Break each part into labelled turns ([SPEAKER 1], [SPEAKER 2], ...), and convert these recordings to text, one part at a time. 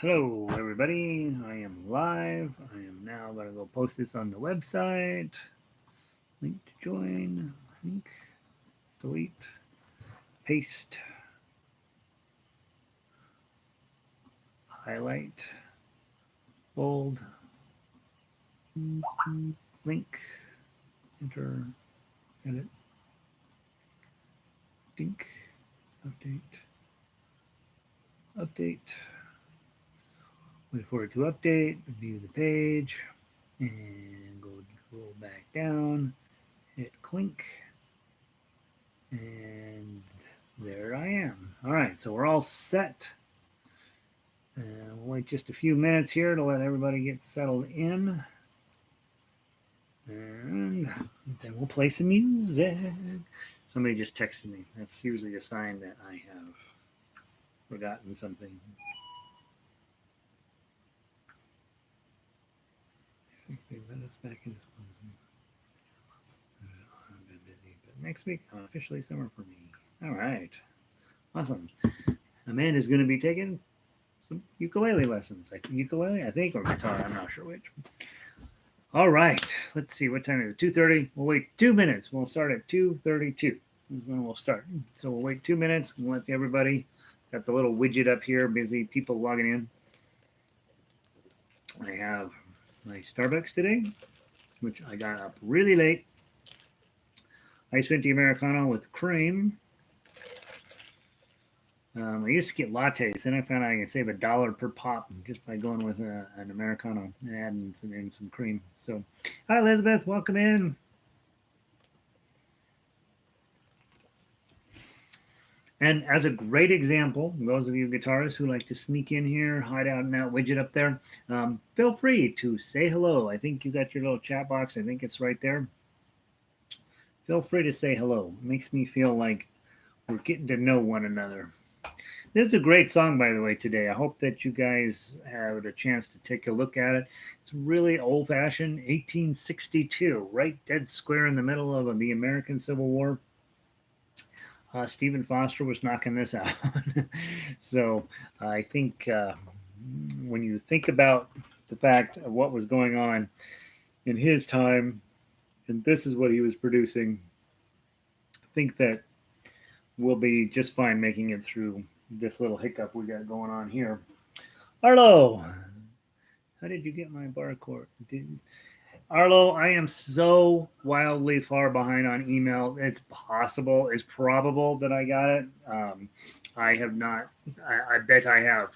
[SPEAKER 1] Hello, everybody. I am live. I am now going to go post this on the website. Link to join. Link. Delete. Paste. Highlight. Bold. Link. Enter. Edit. Dink. Update. Update. Wait for it to update. View the page. And go roll back down. Hit clink. And there I am. All right, so we're all set. And we'll wait just a few minutes here to let everybody get settled in. And then we'll play some music. Somebody just texted me. That's usually a sign that I have forgotten something. I think they let us back in this one. I've been busy, but next week, officially summer for me. All right. Awesome. Amanda's going to be taking some ukulele lessons. Ukulele, I think, or guitar. I'm not sure which. All right. Let's see. What time is it? 2:30. We'll wait 2 minutes. We'll start at 2:32. Is when we'll start. So we'll wait 2 minutes. We'll let everybody. Got the little widget up here. Busy people logging in. I have my Starbucks today, which I got up really late. Iced venti Americano with cream. I used to get lattes, then I found out I can save $1 per pop just by going with an Americano and adding some cream. So, hi Elizabeth, welcome in. And as a great example, those of you guitarists who like to sneak in here, hide out in that widget up there, feel free to say hello. I think you got your little chat box. I think it's right there. Feel free to say hello. It makes me feel like we're getting to know one another. This is a great song, by the way, today. I hope that you guys had a chance to take a look at it. It's really old-fashioned, 1862, right dead square in the middle of the American Civil War. Stephen Foster was knocking this out. So I think when you think about the fact of what was going on in his time, and this is what he was producing, I think that we'll be just fine making it through this little hiccup we got going on here. Arlo, how did you get my barcode? Arlo, I am so wildly far behind on email. It's probable that I got it. I have not. I bet I have.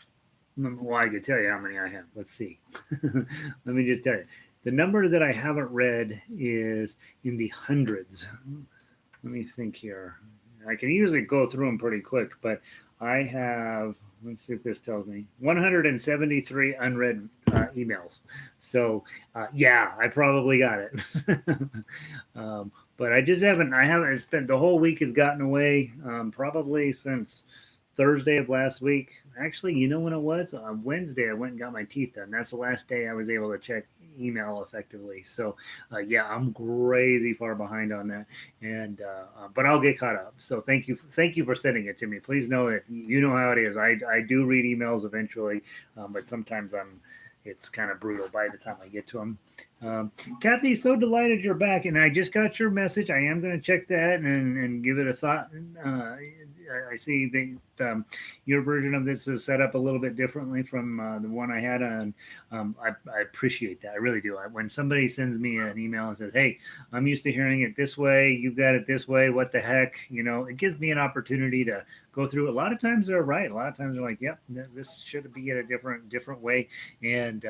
[SPEAKER 1] Well, I could tell you how many I have. Let's see. Let me just tell you. The number that I haven't read is in the hundreds. Let me think here. I can usually go through them pretty quick, but I have, let's see if this tells me, 173 unread emails. So, yeah, I probably got it. But I haven't spent, the whole week has gotten away, probably since Thursday of last week. Actually, you know when it was? On Wednesday, I went and got my teeth done. That's the last day I was able to check email effectively. So, yeah, I'm crazy far behind on that, and but I'll get caught up. So thank you for sending it to me. Please know that you know how it is. I do read emails eventually, but sometimes it's kind of brutal by the time I get to them. Kathy, so delighted you're back, and I just got your message. I am going to check that and give it a thought. I see that your version of this is set up a little bit differently from the one I had on. I appreciate that. I really do. When somebody sends me an email and says, "Hey, I'm used to hearing it this way. You've got it this way. What the heck?" It gives me an opportunity to go through. A lot of times they're right. A lot of times they're like, "Yep, this should be in a different way." And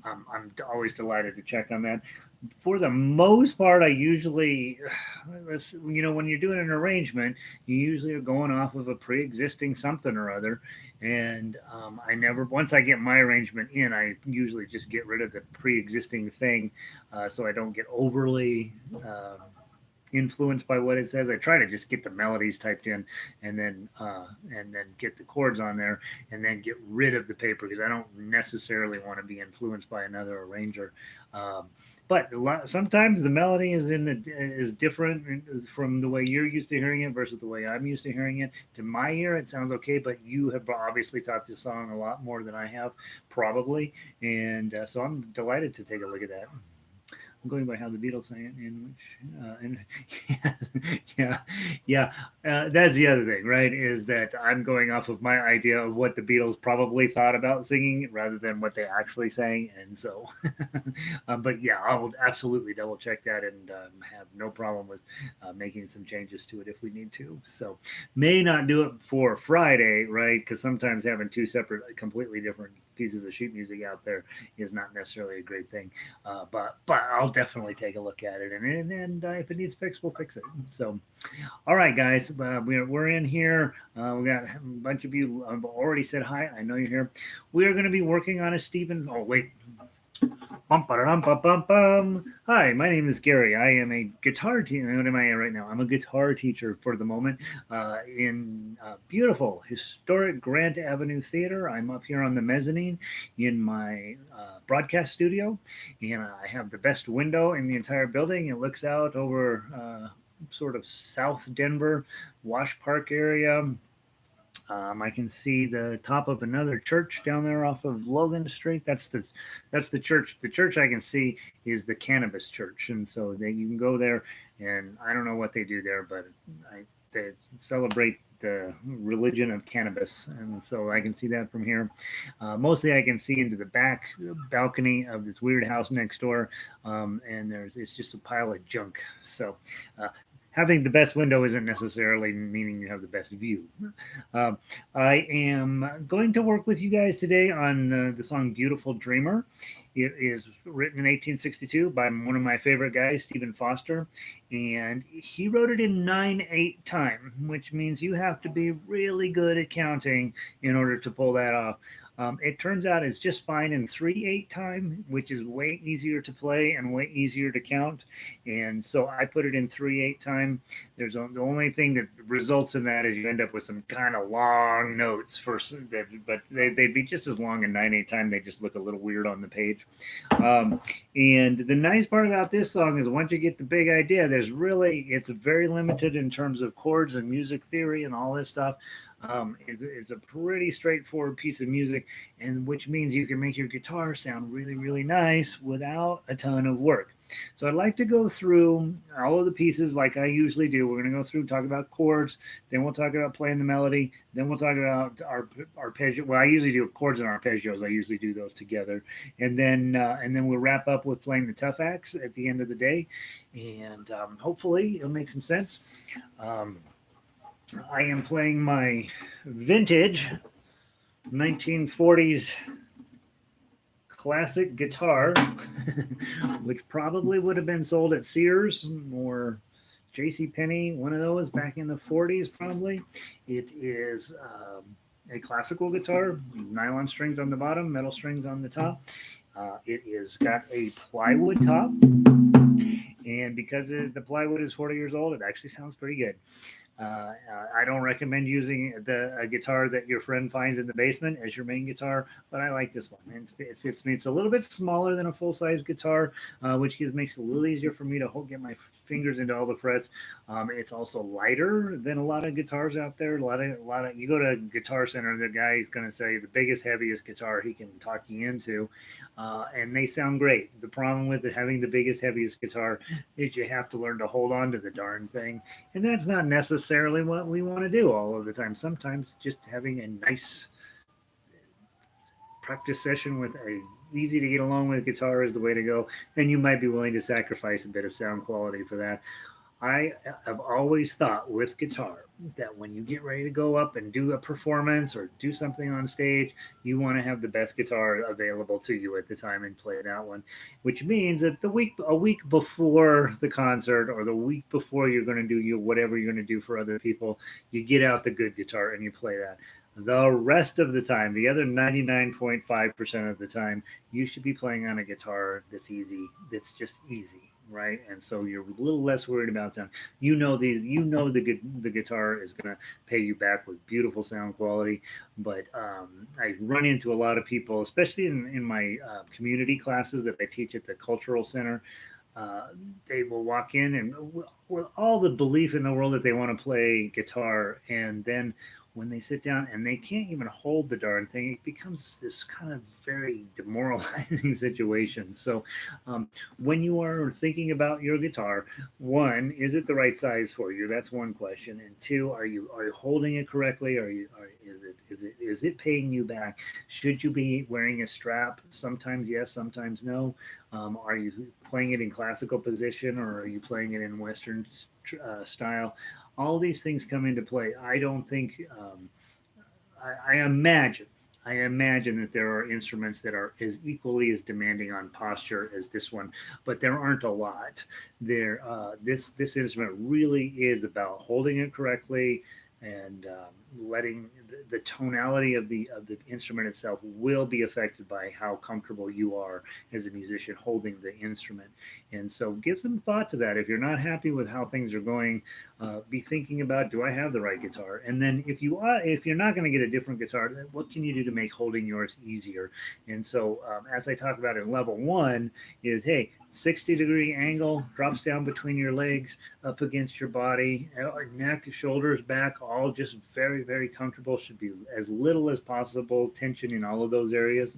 [SPEAKER 1] I'm always delighted to check on that. For the most part, I usually, when you're doing an arrangement, you usually are going off of a pre-existing something or other. And once I get my arrangement in, I usually just get rid of the pre-existing thing, so I don't get overly influenced by what it says. I try to just get the melodies typed in, and then get the chords on there, and then get rid of the paper because I don't necessarily want to be influenced by another arranger. Um, but sometimes the melody is different from the way you're used to hearing it versus the way I'm used to hearing it. To my ear, it sounds okay, but you have obviously taught this song a lot more than I have, probably, and so I'm delighted to take a look at that. I'm going by how the Beatles sang it, yeah, yeah. That's the other thing, right? Is that I'm going off of my idea of what the Beatles probably thought about singing rather than what they actually sang, and so, but yeah, I'll absolutely double check that and have no problem with making some changes to it if we need to. So, may not do it for Friday, right? Because sometimes having two separate, completely different pieces of sheet music out there is not necessarily a great thing. But I'll definitely take a look at it, and if it needs fixed, we'll fix it. So, all right, guys, we're in here. We got a bunch of you already said hi. I know you're here. We are going to be working on a Stephen. Oh wait. Bum, bum, bum, bum, bum. Hi, my name is Gary. I am a guitar teacher. What am I right now? I'm a guitar teacher for the moment in beautiful, historic Grant Avenue Theater. I'm up here on the mezzanine in my broadcast studio, and I have the best window in the entire building. It looks out over sort of South Denver, Wash Park area. I can see the top of another church down there off of Logan Street. That's the church. The church I can see is the Cannabis Church, and so you can go there. And I don't know what they do there, but they celebrate the religion of cannabis, and so I can see that from here. Mostly, I can see into the back balcony of this weird house next door, and it's just a pile of junk. So having the best window isn't necessarily meaning you have the best view. Uh, I am going to work with you guys today on the song Beautiful Dreamer. It is written in 1862 by one of my favorite guys, Stephen Foster, and he wrote it in 9/8 time, which means you have to be really good at counting in order to pull that off. It turns out it's just fine in 3/8 time, which is way easier to play and way easier to count. And so I put it in 3/8 time. The only thing that results in that is you end up with some kind of long notes but they'd be just as long in 9/8 time. They just look a little weird on the page. And the nice part about this song is once you get the big idea, it's very limited in terms of chords and music theory and all this stuff. It's a pretty straightforward piece of music, and which means you can make your guitar sound really, really nice without a ton of work. So I'd like to go through all of the pieces like I usually do. We're going to go through, talk about chords, then we'll talk about playing the melody, then we'll talk about our arpeggio. Well, I usually do chords and arpeggios. I usually do those together, and then we'll wrap up with playing the tough acts at the end of the day, and hopefully it'll make some sense. I am playing my vintage 1940s classic guitar, which probably would have been sold at Sears or J.C. Penney, one of those back in the 40s, probably. It is a classical guitar, nylon strings on the bottom, metal strings on the top. It is got a plywood top, and because the plywood is 40 years old, it actually sounds pretty good. I don't recommend using a guitar that your friend finds in the basement as your main guitar, but I like this one. And it fits me. It's a little bit smaller than a full-size guitar, which makes it a little easier for me to get my fingers into all the frets. It's also lighter than a lot of guitars out there. A lot of you go to a Guitar Center, the guy is going to say the biggest, heaviest guitar he can talk you into, and they sound great. The problem with having the biggest, heaviest guitar is you have to learn to hold on to the darn thing, and that's not necessarily what we want to do all of the time. Sometimes just having a nice practice session with a easy to get along with guitar is the way to go, and you might be willing to sacrifice a bit of sound quality for that. I have always thought with guitar that when you get ready to go up and do a performance or do something on stage, you want to have the best guitar available to you at the time and play that one, which means that a week before the concert or the week before you're going to do whatever you're going to do for other people, you get out the good guitar and you play that. The rest of the time, the other 99.5% of the time, you should be playing on a guitar that's easy, that's just easy, right? And so you're a little less worried about sound. The guitar is going to pay you back with beautiful sound quality. But I run into a lot of people, especially in my community classes that I teach at the cultural center. uh, they will walk in and with all the belief in the world that they want to play guitar, and then when they sit down and they can't even hold the darn thing, it becomes this kind of very demoralizing situation. So, when you are thinking about your guitar, one, is it the right size for you? That's one question. And two, are you holding it correctly? Is it paying you back? Should you be wearing a strap? Sometimes yes, sometimes no. Are you playing it in classical position, or are you playing it in Western style? All these things come into play. I don't think. I imagine. I imagine that there are instruments that are as equally as demanding on posture as this one, but there aren't a lot. This instrument really is about holding it correctly and letting the tonality of the instrument itself will be affected by how comfortable you are as a musician holding the instrument. And so, give some thought to that. If you're not happy with how things are going, be thinking about, do I have the right guitar? And then if you're not going to get a different guitar, then what can you do to make holding yours easier? And so, as I talk about in level one, is hey, 60-degree angle drops down between your legs, up against your body, neck, shoulders, back, all just very, very comfortable. Should be as little as possible tension in all of those areas.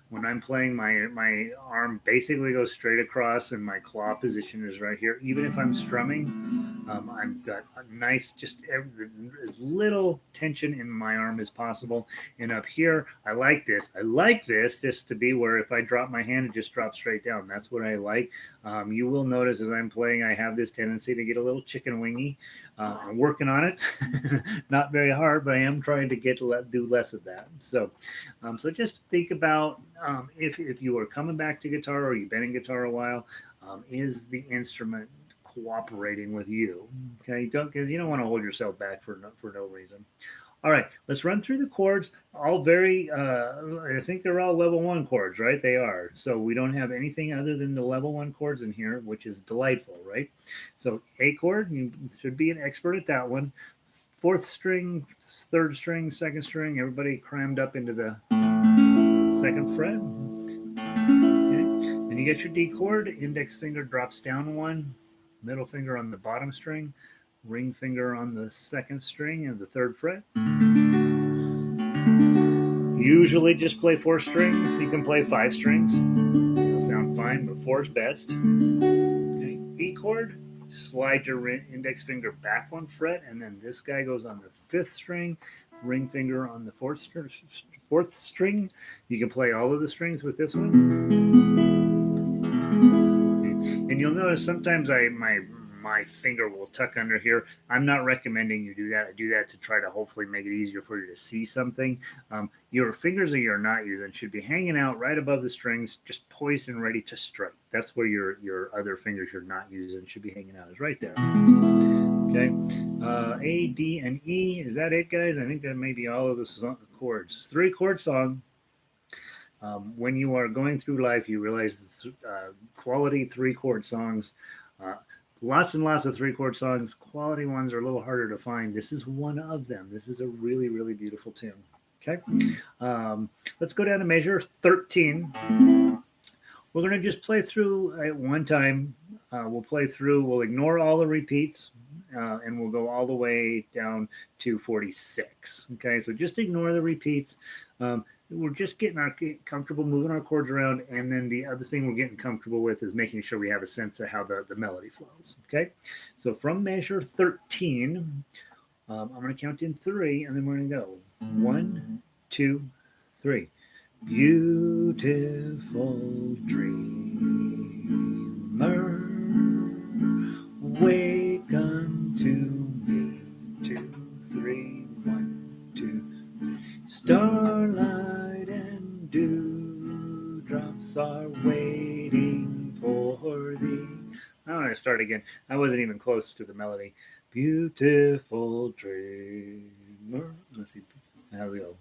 [SPEAKER 1] When I'm playing, my arm basically goes straight across, and my claw position is right here. Even if I'm strumming, I've got a nice, as little tension in my arm as possible. And up here, I like this. I like this just to be where if I drop my hand, it just drops straight down. That's what I like. You will notice as I'm playing, I have this tendency to get a little chicken wingy. I'm working on it. Not very hard, but I am trying to do less of that. So just think about if you are coming back to guitar or you've been in guitar a while, is the instrument cooperating with you? Okay, because you don't want to hold yourself back for no reason. All right, let's run through the chords. All very, I think they're all level one chords, right? They are. So we don't have anything other than the level one chords in here, which is delightful, right? So A chord, you should be an expert at that one. Fourth string, third string, second string, everybody crammed up into the second fret. Okay. Then you get your D chord, index finger drops down one, middle finger on the bottom string, ring finger on the second string and the third fret. Usually just play 4 strings. You can play 5 strings. It'll sound fine, but 4 is best. Okay. E chord, slide your index finger back 1 fret, and then this guy goes on the 5th string, ring finger on the 4th string. You can play all of the strings with this one. And you'll notice sometimes my finger will tuck under here. I'm not recommending you do that. I do that to try to hopefully make it easier for you to see something. Your fingers that you're not using should be hanging out right above the strings, just poised and ready to strike. That's where your other fingers you're not using should be hanging out, is right there. Okay. A, D, and E. Is that it, guys? I think that may be all of the chords. 3 chord song. When you are going through life, you realize quality 3 chord songs. Lots and lots of 3 chord songs. Quality ones are a little harder to find. This is one of them. This is a really, really beautiful tune. Okay. Let's go down to measure 13. We're going to just play through at one time. We'll play through. We'll ignore all the repeats. And we'll go all the way down to 46. Okay, so just ignore the repeats. We're just getting comfortable moving our chords around, and then the other thing we're getting comfortable with is making sure we have a sense of how the melody flows. Okay, so from measure 13, I'm going to count in 3, and then we're going to go 1, 2, 3. Beautiful dreamer, wake unto me. 2, 3, 1, 2. Starlight and dewdrops are waiting for thee. I'm going to start again. I wasn't even close to the melody. Beautiful dreamer. Let's see. How we go.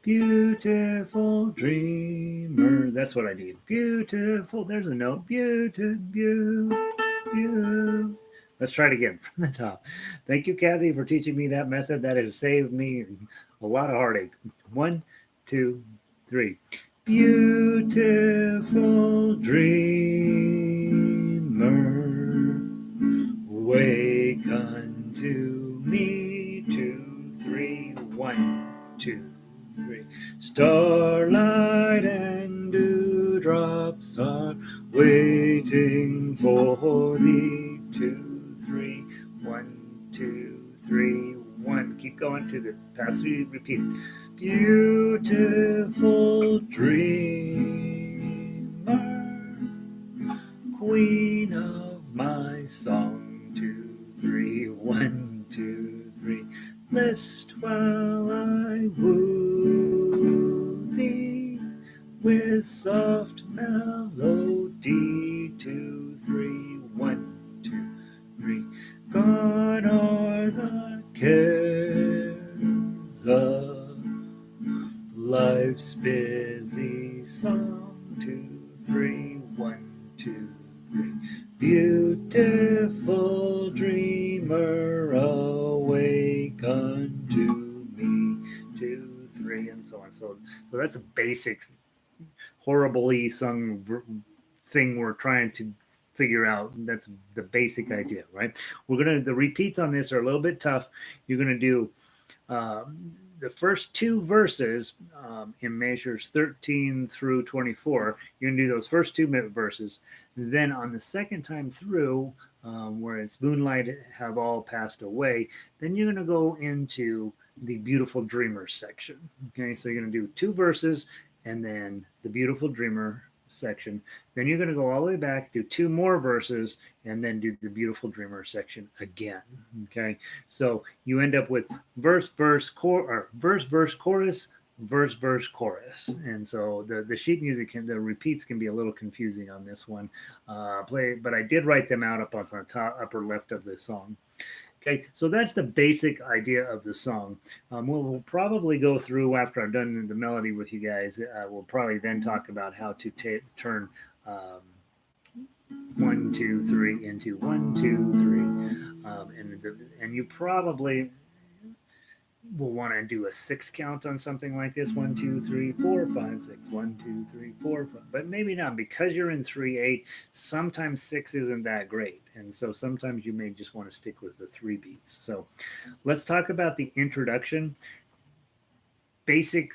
[SPEAKER 1] Beautiful dreamer. That's what I need. Beautiful. There's a note. Beautiful. Let's try it again from the top. Thank you, Kathy, for teaching me that method. That has saved me a lot of heartache. 1, 2, 3. Beautiful dreamer, wake unto me. 2, 3. 1, 2, 3. Starlight and dewdrops are waiting for thee. 2, 3. 1, 2, 3. 1. Keep going to the pass through. Repeat. Beautiful dreamer, queen of my song. 2, 3. 1, 2, 3. List while I woo thee with soft melody. 2, 3. 1, 2, 3. Gone are the cares of life's busy song. 2, 3. 1, 2, 3. Beautiful dreamer, awake unto me. 2, 3, and so on. So that's a basic, horribly sung thing we're trying to figure out. That's the basic idea, right? The repeats on this are a little bit tough. You're gonna do the first two verses in measures 13 through 24. You're gonna do those first two verses. Then on the second time through, where it's moonlight have all passed away, then you're gonna go into the beautiful dreamer section. Okay, so you're gonna do two verses and then the beautiful dreamer section. Then you're going to go all the way back, do two more verses, and then do the beautiful dreamer section again. Okay, so you end up with verse, verse, chorus, verse, verse, chorus, and so the sheet music the repeats can be a little confusing on this one. But I did write them out up on the top upper left of the song. Okay, so that's the basic idea of the song. We'll probably go through after I've done the melody with you guys. We'll probably then talk about how to turn 1, 2, 3 into 1, 2, 3, and you probably will want to do a 6 count on something like this. 1, 2, 3, 4, 5, 6. 1, 2, 3, 4, 5. But maybe not, because you're in 3/8. Sometimes 6 isn't that great, and so sometimes you may just want to stick with the 3 beats. So let's talk about the introduction. Basic.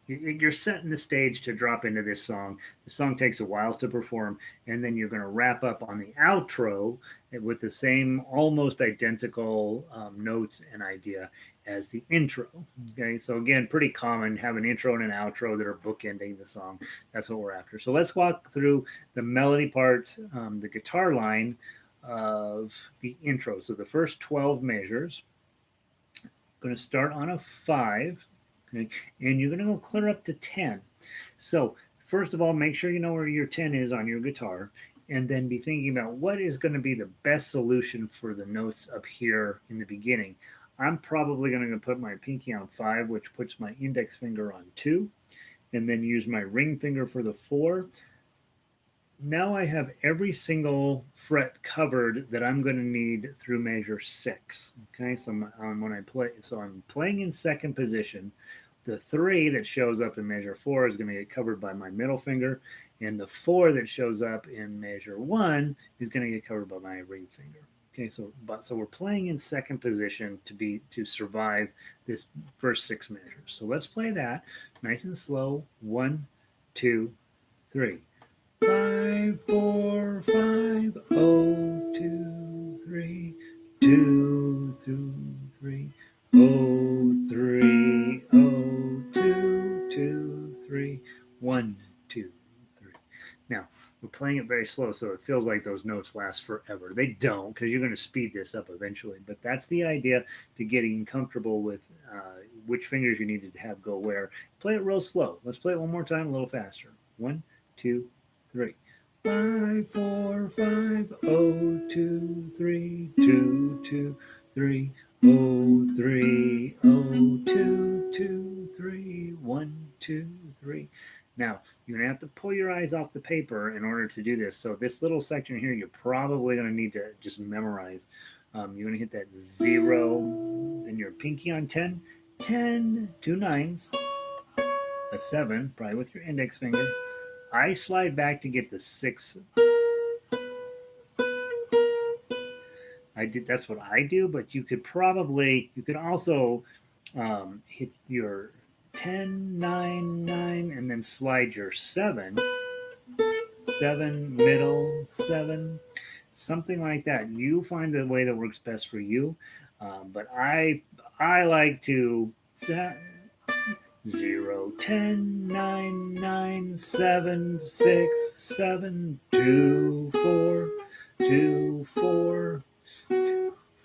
[SPEAKER 1] You're setting the stage to drop into this song. The song takes a while to perform, and then you're going to wrap up on the outro with the same, almost identical notes and idea as the intro. Okay, so again, pretty common, have an intro and an outro that are bookending the song. That's what we're after. So let's walk through the melody part, the guitar line of the intro. So the first 12 measures. I'm going to start on a 5. Okay, and you're going to go clear up to 10. So first of all, make sure you know where your 10 is on your guitar, and then be thinking about what is going to be the best solution for the notes up here in the beginning. I'm probably going to put my pinky on 5, which puts my index finger on 2, and then use my ring finger for the 4. Now I have every single fret covered that I'm going to need through measure 6. Okay, so when I play, so I'm playing in second position. The 3 that shows up in measure 4 is going to get covered by my middle finger, and the 4 that shows up in measure 1 is going to get covered by my ring finger. Okay, so we're playing in second position to survive this first 6 measures. So let's play that nice and slow. 1, 2, 3. 5, 4, 5, 0, 2, 3, 2, 3, 0, 3, 0, 2, 2, 3, 1, 2, 3. Now, we're playing it very slow, so it feels like those notes last forever. They don't, because you're going to speed this up eventually, but that's the idea to getting comfortable with which fingers you need to have go where. Play it real slow. Let's play it one more time, a little faster. 1, 2, 3. 5, 4, 5, 0, 2, 3, 2, 2, 3, 0, 3, 0, 2, 2, 3, 1, 2, 3. Now, you're going to have to pull your eyes off the paper in order to do this. So this little section here, you're probably going to need to just memorize. You're going to hit that 0, then your pinky on 10, 10, 2 nines, a 7, probably with your index finger. I slide back to get the 6. That's what I do, but you could also hit your 10, 9, 9, and then slide your 7, 7, middle, 7, something like that. You find the way that works best for you. But I like to 0, 10, 9, 9, 7, 6, 7, 2, 4, 2, 4,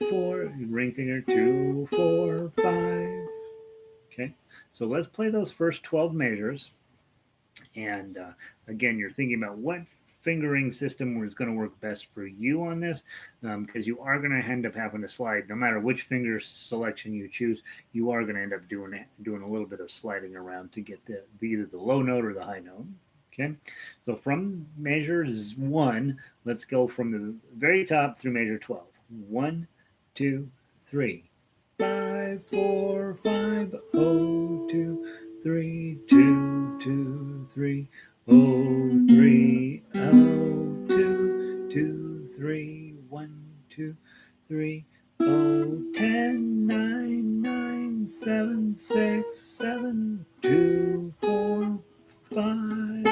[SPEAKER 1] 4, ring finger, 2, 4, 5. Okay, so let's play those first 12 measures. And again, you're thinking about what fingering system is going to work best for you on this, because you are going to end up having to slide. No matter which finger selection you choose, you are going to end up doing a little bit of sliding around to get either the low note or the high note. Okay, so from measure 1, let's go from the very top through measure 12. 1, 2, 3. 5, 4, 5, 0, 2, 3, 2, 2, 3, 0, 3, 0, 2, 2, 3, 1, 2, 3, 0, 10, 9, 9, 7, 6, 7, 2, 4, 5.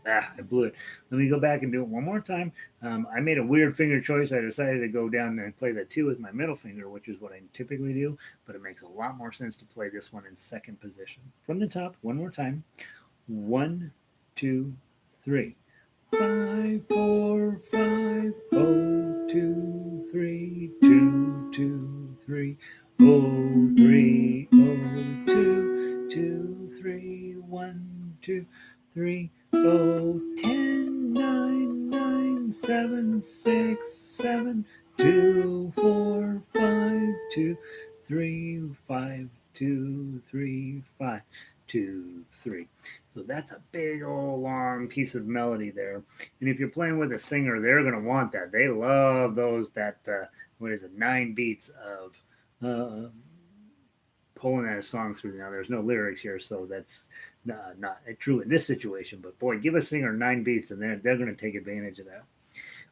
[SPEAKER 1] I blew it. Let me go back and do it one more time. I made a weird finger choice. I decided to go down and play the 2 with my middle finger, which is what I typically do, but it makes a lot more sense to play this one in second position. From the top, one more time. 1, 2, 3. 5, 4, 5, 0, 2, 3, 2, 2, 3, 0, 3, 0, 2, 2, 3, 1, 2, 3, 0, 10, 9, 9, 7, 6, 7, 2, 4, 5, 2, 3, 5, 2, 3, 5, 2, 3. So that's a big old long piece of melody there. And if you're playing with a singer, they're going to want that. They love those 9 beats of pulling that song through. Now there's no lyrics here, so that's not true in this situation. But boy, give a singer 9 beats, and they're going to take advantage of that.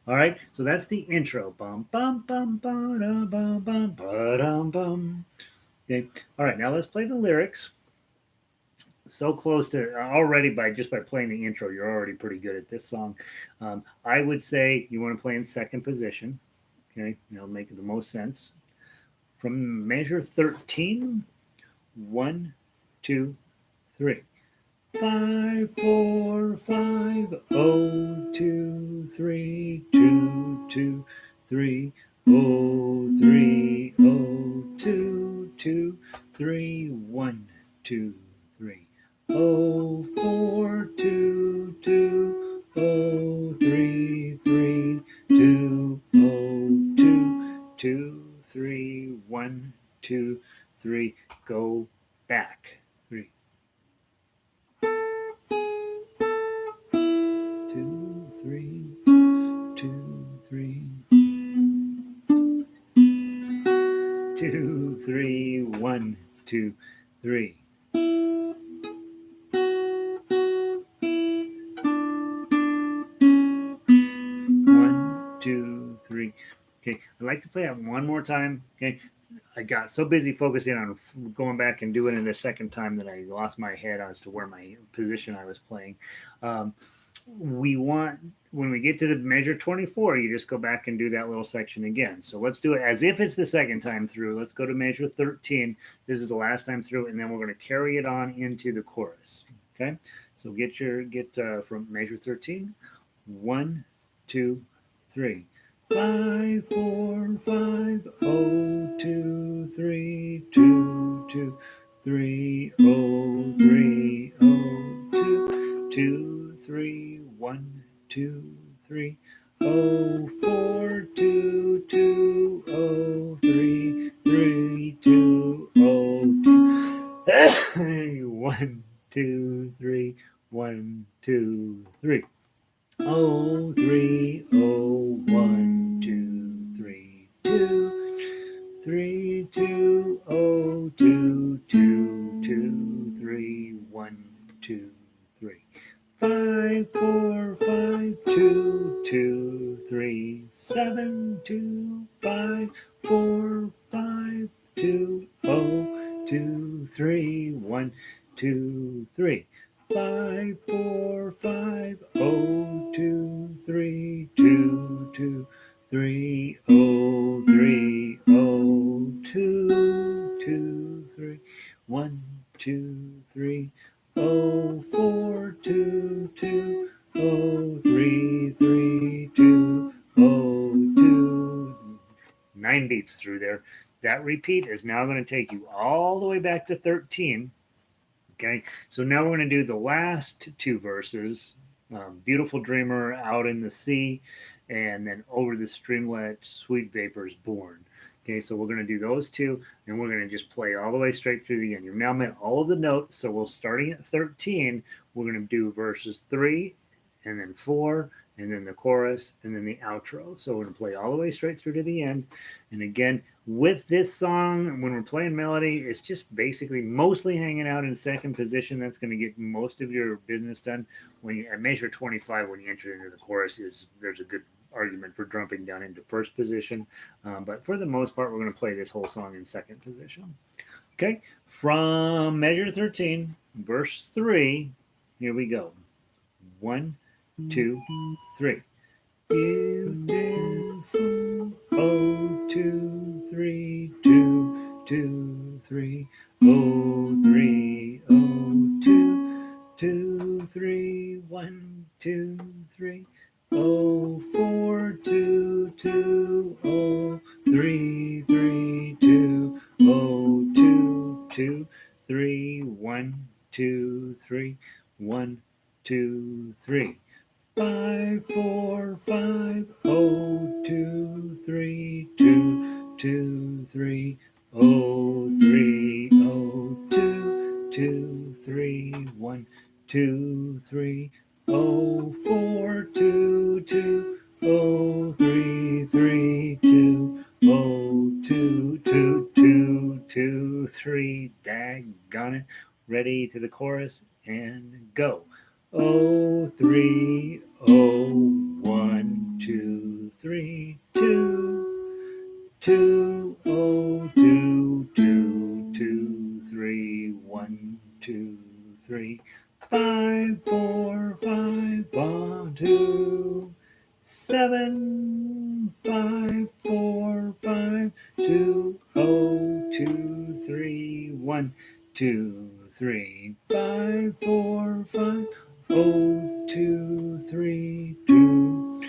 [SPEAKER 1] All right, so that's the intro. Bum bum bum bum bum bum bum bum. Okay. All right, now let's play the lyrics. So close to already by playing the intro, you're already pretty good at this song. I would say you want to play in second position. Okay, that'll make the most sense. From measure 13, 1, 2, 3. 5, 4, 5, 0, 2, 3, 2, 2, 3, 0, 3, 0, 2, 2, 3, 1, 2, 3. 0, 4, 2, 2, 0, 3, 3, 2, 0, 2, 2, 3, 1, 2, 3, go back. 3, 2, 3, 2, 3, 2, 3, 1, 2, 3. 1, 2, 3. Okay, I'd like to play that one more time. Okay, I got so busy focusing on going back and doing it a second time that I lost my head as to where my position I was playing. When we get to the measure 24, you just go back and do that little section again. So let's do it as if it's the second time through. Let's go to measure 13. This is the last time through, and then we're going to carry it on into the chorus. Okay, so get from measure 13. 1, 2, 3. 5, 4, 5, 0, 2, 3, 2, 2, 3, 0, 3, 0, 2, 2, 3, 1, 2, 3, 0, 4, 2, 2, 0, 3, 3, 2, 0, 2. 1, 2, 3. 1, 2, 3. Oh, 3, oh, 1, 2, 3, 2. 3, 2, oh, 2, 2, 2, 3, 1, 2, 3. 5, 4, 5, 2, 2, 3, 7, 2, 5, 4, 5, 2, oh, 2, 3, 1, 2, 3. 5, 4, 5, oh, 2, 3, 2, 2, 3, oh, 3, oh, 2, 2, 3, 1, 2, 3, oh, 4, 2, 2, oh, 3, 3, 2, oh, 2. 9 beats through there. That repeat is now going to take you all the way back to 13. Okay, so now we're going to do the last two verses, Beautiful Dreamer, Out in the Sea, and then Over the Streamlet, Sweet Vapors Born. Okay, so we're going to do those two, and we're going to just play all the way straight through the end. You've now met all of the notes, so we're starting at 13. We're going to do verses 3, and then 4, and then the chorus, and then the outro. So we're going to play all the way straight through to the end. And again, with this song, when we're playing melody, it's just basically mostly hanging out in second position. That's going to get most of your business done. When you at measure 25, when you enter into the chorus, there's a good argument for jumping down into first position. But for the most part, we're going to play this whole song in second position. Okay, from measure 13, verse 3, here we go. 1, 2, 3. Beautiful, oh, 2, 3, 2, 2, 3, oh, 3, oh, 2, 2, 3, 1, 2, 3, oh, 4, 2, 2, oh, 3, 3, 2, oh, 2, 2, 3, 1, 2, 3, 1, 2, 3. 5, 4, 5, oh, 2, 3, 2, 2, 3, oh, 3, oh, 2, 2, 3, 1, 2, 3, oh, 4, 2, 2, oh, 3, 3, 2, oh, 2, 2, 2, 2, 3, daggone it. Ready to the chorus and go. Oh, 3, oh, 1, 2, 3, 2, 2, oh, 2, 2, 2, 3, 1, 2, 3, 5, 4, 5, 1, 2, 7, 5, 4, 5, 2, oh, 2, 3, 1, 2, 3, 5, 4, 5, oh, 2, 3, 2,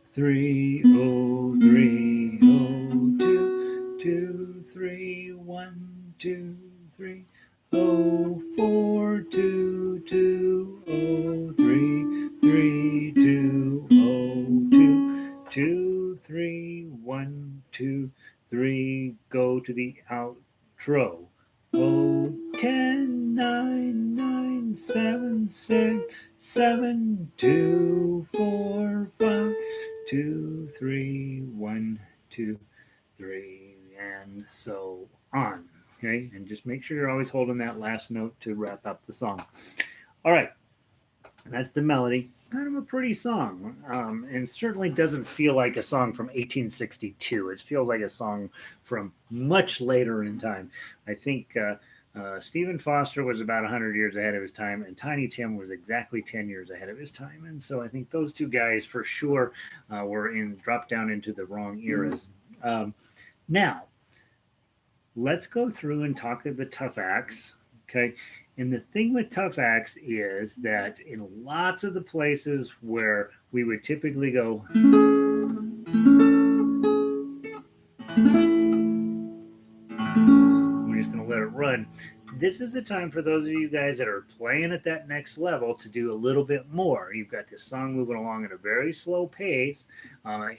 [SPEAKER 1] 3, oh, 3, oh, 2, 2, 3, 1, 2, 3, oh, 4, 2, 2, oh, 3, 3, 2, oh, 2, 2, 3, 1, 2, 3, go to the outro. Oh, 10, 9, 9, 7, 6, 7, 2, 4, 5, 2, 3, 1, 2, 3, and so on. Okay, and just make sure you're always holding that last note to wrap up the song. All right, that's the melody. Kind of a pretty song, and certainly doesn't feel like a song from 1862. It feels like a song from much later in time. I think Stephen Foster was about 100 years ahead of his time, and Tiny Tim was exactly 10 years ahead of his time. And so I think those two guys for sure were dropped down into the wrong eras. Now, let's go through and talk of the tough acts. Okay. And the thing with tough acts is that in lots of the places where we would typically go, we're just going to let it run. This is the time for those of you guys that are playing at that next level to do a little bit more. You've got this song moving along at a very slow pace.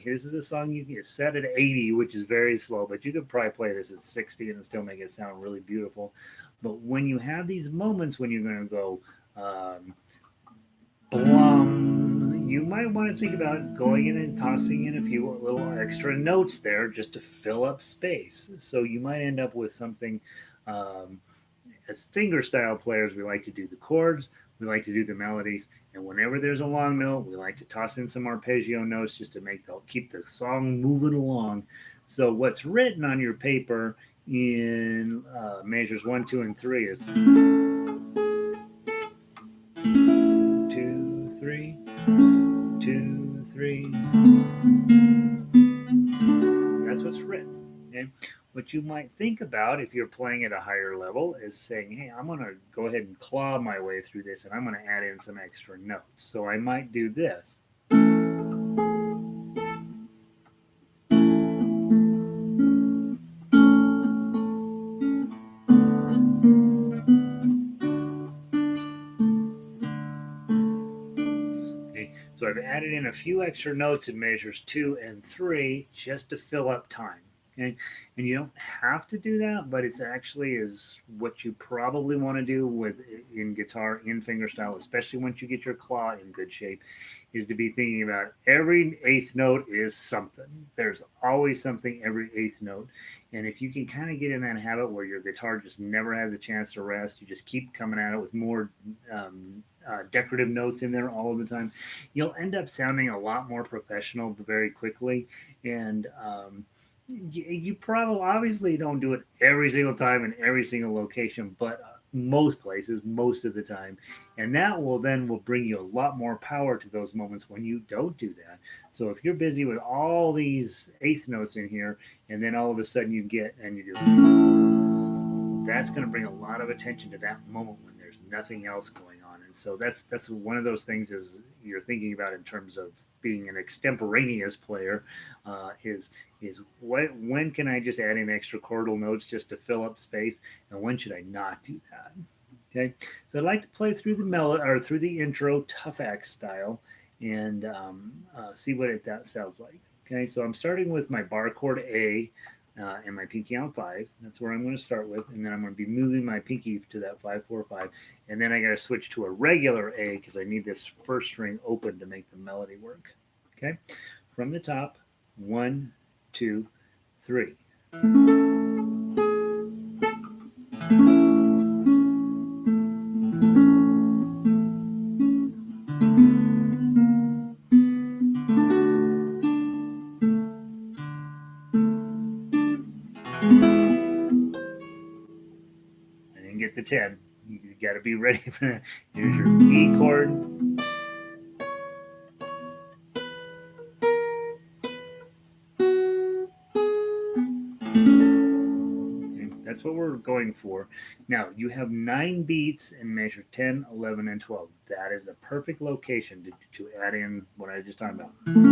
[SPEAKER 1] This is a song you can set at 80, which is very slow, but you could probably play this at 60 and still make it sound really beautiful. But when you have these moments when you're going to go blum, you might want to think about going in and tossing in a few little extra notes there just to fill up space. So you might end up with something. Um, as fingerstyle players, we like to do the chords, we like to do the melodies, and whenever there's a long note, we like to toss in some arpeggio notes just to keep the song moving along. So what's written on your paper in measures 1, 2, and 3 is 2, 3, 2, 3. That's what's written. Okay? What you might think about if you're playing at a higher level is saying, hey, I'm going to go ahead and claw my way through this and I'm going to add in some extra notes. So I might do this. Okay? So I've added in a few extra notes in measures 2 and 3 just to fill up time. Okay? And you don't have to do that, but it's actually is what you probably want to do with in guitar in fingerstyle, especially once you get your claw in good shape, is to be thinking about every eighth note is something. There's always something every eighth note. And if you can kind of get in that habit where your guitar just never has a chance to rest, you just keep coming at it with more decorative notes in there all of the time, you'll end up sounding a lot more professional very quickly. And you probably obviously don't do it every single time in every single location, but most places, most of the time, and that will bring you a lot more power to those moments when you don't do that. So if you're busy with all these eighth notes in here, and then all of a sudden you get and you do, that's going to bring a lot of attention to that moment when there's nothing else going on. And so that's one of those things is you're thinking about in terms of being an extemporaneous player, is when can I just add in extra chordal notes just to fill up space, and when should I not do that? Okay, so I'd like to play through the melody or through the intro tough act style and see what that sounds like. Okay, so I'm starting with my bar chord A and my pinky on 5. That's where I'm going to start with, and then I'm going to be moving my pinky to that 5, 4, 5, and then I got to switch to a regular A because I need this first string open to make the melody work. Okay, from the top, 1, 2, 3. I didn't get the 10. You got to be ready for that. Here's your E chord. That's what we're going for. Now, you have 9 beats in measure 10, 11, and 12. That is a perfect location to add in what I just talked about. And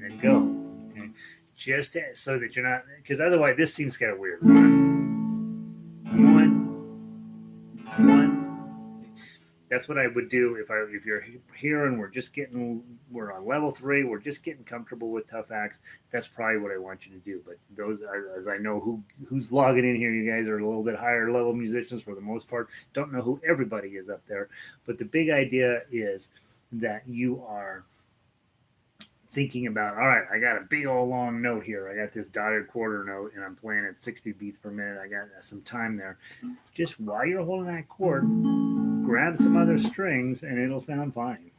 [SPEAKER 1] then go. Okay? Just so that you're not, because otherwise this seems kind of weird. 1, 1. That's what I would do if you're here and we're on level 3, we're just getting comfortable with tough acts. That's probably what I want you to do. But those, as I know who's logging in here, you guys are a little bit higher level musicians for the most part. Don't know who everybody is up there, but the big idea is that you are thinking about, all right, I got a big old long note here. I got this dotted quarter note and I'm playing at 60 beats per minute. I got some time there. Just while you're holding that chord, grab some other strings and it'll sound fine.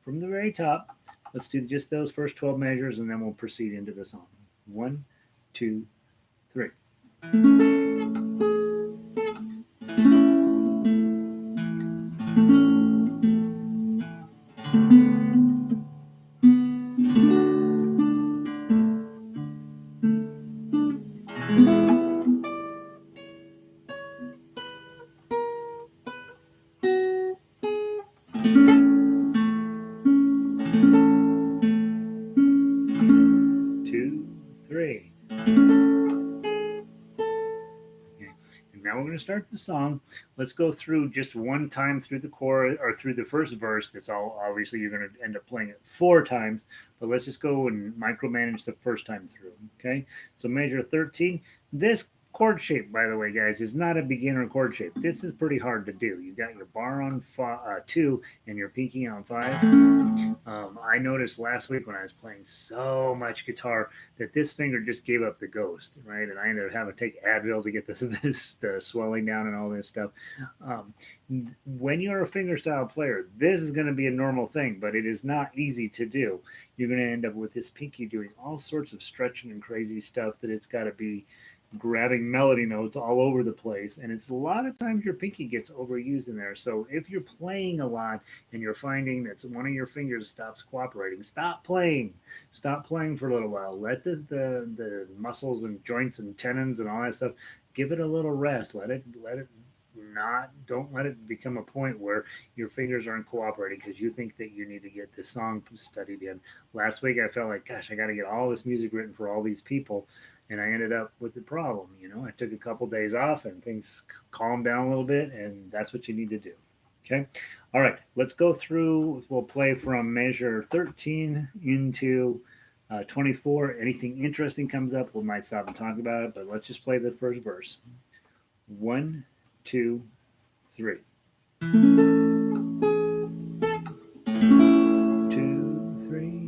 [SPEAKER 1] From the very top, let's do just those first 12 measures and then we'll proceed into the song. 1, 2, 3. to start the song. Let's go through just one time through the chorus or through the first verse. That's all. Obviously, you're going to end up playing it 4 times, but let's just go and micromanage the first time through. Okay. So measure 13. This chord shape, by the way, guys, is not a beginner chord shape. This is pretty hard to do. You got your bar on 2 and your pinky on 5. I noticed last week when I was playing so much guitar that this finger just gave up the ghost, right? And I ended up having to take Advil to get this swelling down and all this stuff. Um, when you're a fingerstyle player, this is going to be a normal thing, but it is not easy to do. You're going to end up with this pinky doing all sorts of stretching and crazy stuff that it's got to be grabbing melody notes all over the place, and it's a lot of times your pinky gets overused in there. So if you're playing a lot and you're finding that one of your fingers stops cooperating, stop playing for a little while. Let the muscles and joints and tendons and all that stuff, give it a little rest. Let it not don't let it become a point where your fingers aren't cooperating because you think that you need to get this song studied in. Last week I felt like, gosh, I got to get all this music written for all these people, and I ended up with the problem. I took a couple days off and things calmed down a little bit, and that's what you need to do. Okay. All right, let's go through. We'll play from measure 13 into 24. Anything interesting comes up, we might stop and talk about it, but let's just play the first verse. 1, 2, 3. 2, 3.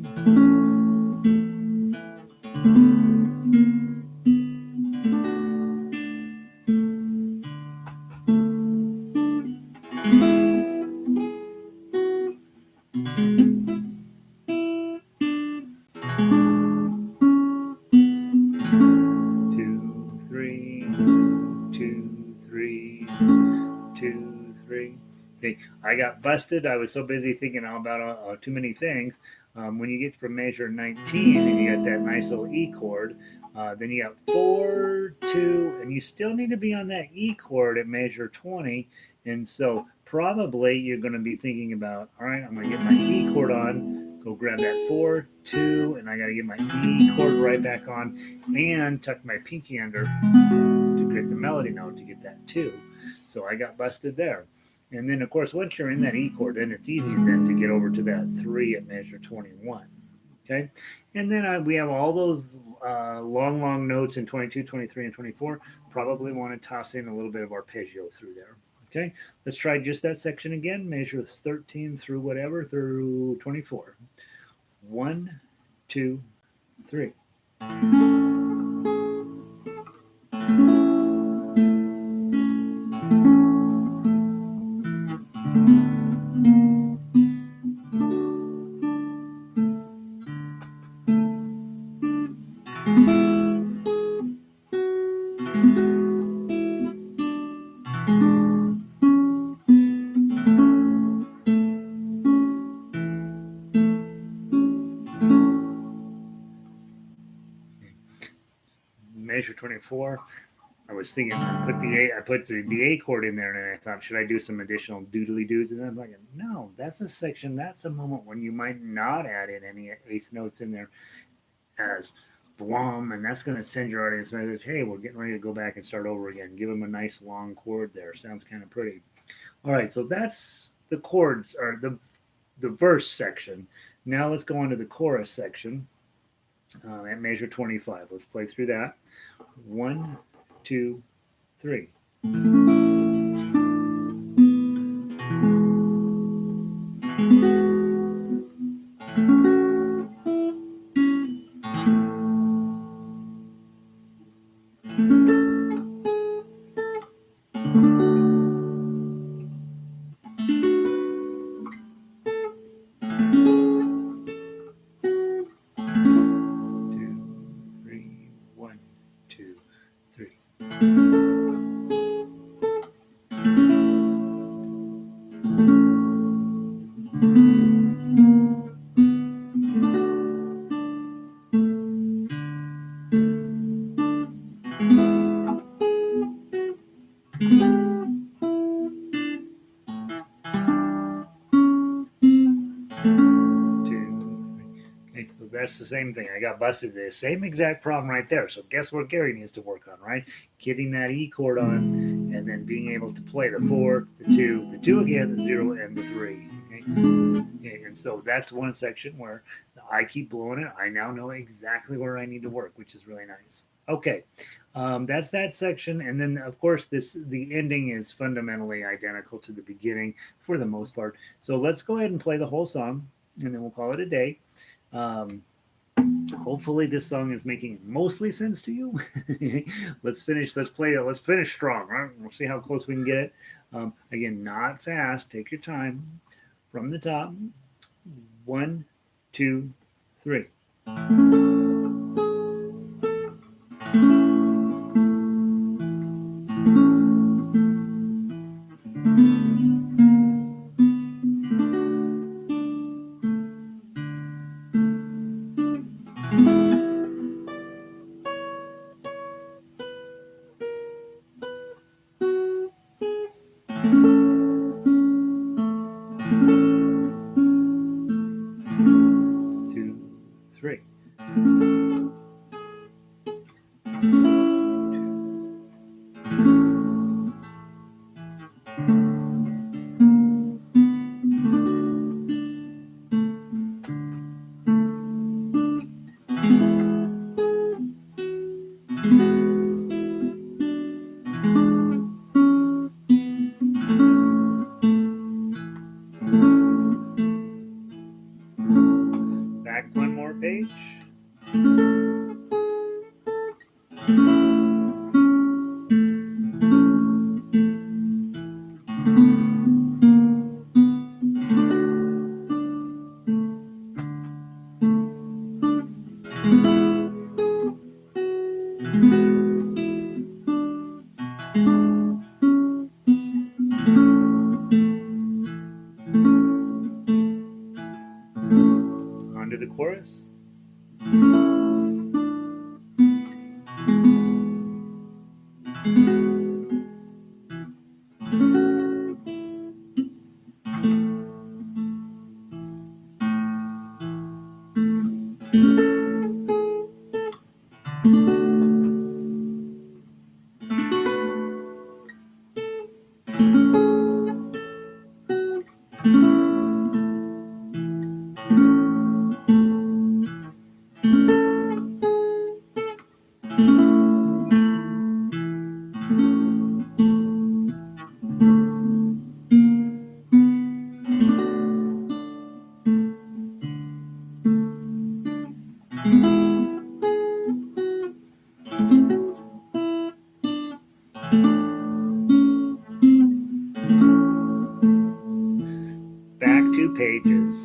[SPEAKER 1] I got busted. I was so busy thinking about too many things. When you get from measure 19 and you got that nice little E chord, then you got 4, 2, and you still need to be on that E chord at measure 20. And so probably you're going to be thinking about, all right, I'm going to get my E chord on, go grab that 4, 2, and I got to get my E chord right back on and tuck my pinky under to get the melody note to get that 2. So I got busted there. And then, of course, once you're in that E chord, then it's easy then to get over to that 3 at measure 21. Okay? And then we have all those long notes in 22, 23, and 24. Probably want to toss in a little bit of arpeggio through there. Okay? Let's try just that section again. Measure 13 through whatever, through 24. 1, 2, 3. Measure 24. I was thinking I put the A chord in there, and I thought, should I do some additional doodly doos? And I'm like, no, that's a section. That's a moment when you might not add in any eighth notes in there as blom, and that's going to send your audience a message. Hey, we're getting ready to go back and start over again. Give them a nice long chord there. Sounds kind of pretty. All right, so that's the chords or the verse section. Now let's go on to the chorus section. At measure 25. Let's play through that. 1, 2, 3. that's the same thing. I got busted the same exact problem right there. So guess what Gary needs to work on, right? Getting that E chord on, and then being able to play the 4, the 2 again, the 0, and the 3. Okay, and so that's one section where I keep blowing it. I now know exactly where I need to work, which is really nice. Okay, that's that section, and then of course the ending is fundamentally identical to the beginning for the most part. So let's go ahead and play the whole song, and then we'll call it a day. Hopefully this song is making mostly sense to you. Let's finish. Let's play it. Let's finish strong. Right? We'll see how close we can get it. Again, not fast. Take your time. From the top. 1, 2, 3. Back one more page. Onto the chorus. Back 2 pages.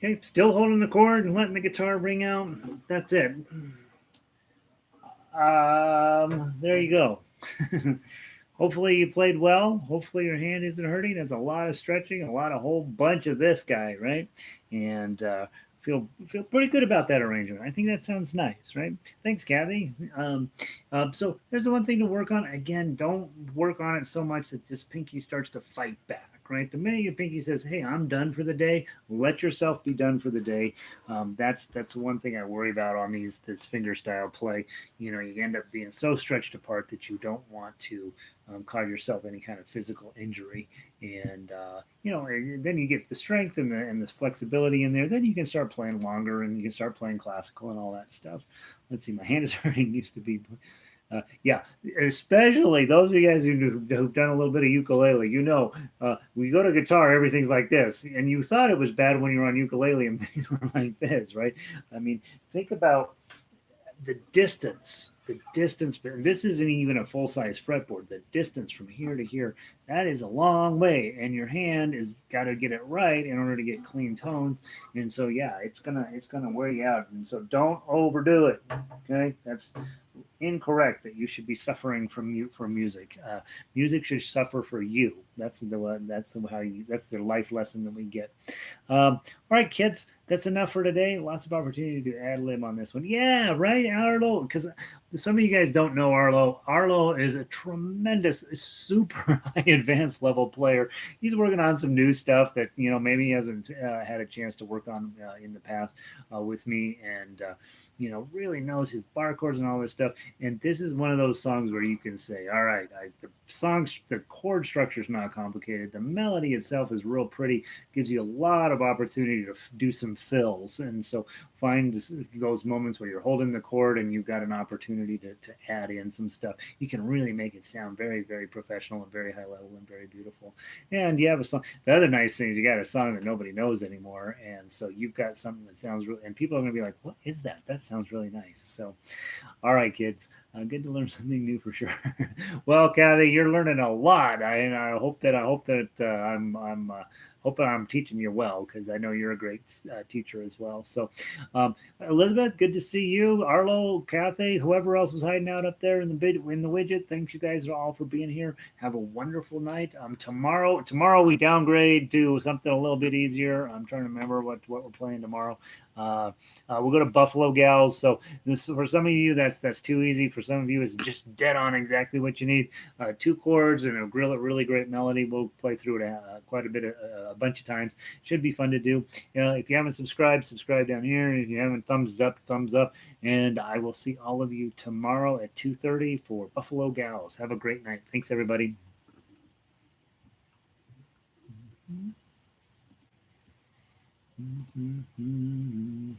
[SPEAKER 1] Okay, still holding the chord and letting the guitar ring out. That's it. There you go. Hopefully you played well. Hopefully your hand isn't hurting. There's a lot of stretching, a lot of whole bunch of this guy, right? And feel pretty good about that arrangement. I think that sounds nice, right? Thanks, Kathy. So there's the one thing to work on. Again, don't work on it so much that this pinky starts to fight back. Right, the minute your pinky says, "Hey, I'm done for the day," let yourself be done for the day. That's one thing I worry about on this finger style play. You end up being so stretched apart that you don't want to cause yourself any kind of physical injury. And then you get the strength and the flexibility in there. Then you can start playing longer and you can start playing classical and all that stuff. Let's see, my hand is hurting. Used to be. Yeah, especially those of you guys who've done a little bit of ukulele, we go to guitar, everything's like this, and you thought it was bad when you were on ukulele and things were like this, right? I mean, think about the distance. The distance, and this isn't even a full size fretboard. The distance from here to here, that is a long way, and your hand is got to get it right in order to get clean tones. And so, yeah, it's gonna wear you out. And so, don't overdo it. Okay, that's incorrect that you should be suffering from music. Music should suffer for you. That's the life lesson that we get. All right, kids, that's enough for today. Lots of opportunity to ad lib on this one. Yeah, right, Arlo. Because some of you guys don't know Arlo. Arlo is a tremendous, super high advanced level player. He's working on some new stuff that maybe he hasn't had a chance to work on in the past with me, and really knows his bar chords and all this stuff. And this is one of those songs where you can say, all right, the chord structure is not complicated. The melody itself is real pretty, gives you a lot of opportunity to do some fills. And so find those moments where you're holding the chord and you've got an opportunity to add in some stuff. You can really make it sound very, very professional and very high level and very beautiful. And you have a song. The other nice thing is you got a song that nobody knows anymore. And so you've got something that sounds really, and people are going to be like, what is that? That sounds really nice. So, all right, kids, good to learn something new for sure. Well, Kathy, you're learning a lot. I hope that I'm hoping I'm teaching you well, because I know you're a great teacher as well. So, Elizabeth, good to see you. Arlo, Kathy, whoever else was hiding out up there in the widget. Thanks you guys all for being here. Have a wonderful night. Tomorrow we downgrade to something a little bit easier. I'm trying to remember what we're playing tomorrow. We'll go to Buffalo Gals. So for some of you, that's too easy. For some of you, it's just dead on exactly what you need. 2 chords and a really great melody. We'll play through it quite a bunch of times. Should be fun to do. If you haven't subscribed, subscribe down here. If you haven't, thumbs up. And I will see all of you tomorrow at 2:30 for Buffalo Gals. Have a great night. Thanks, everybody. Mm-hmm.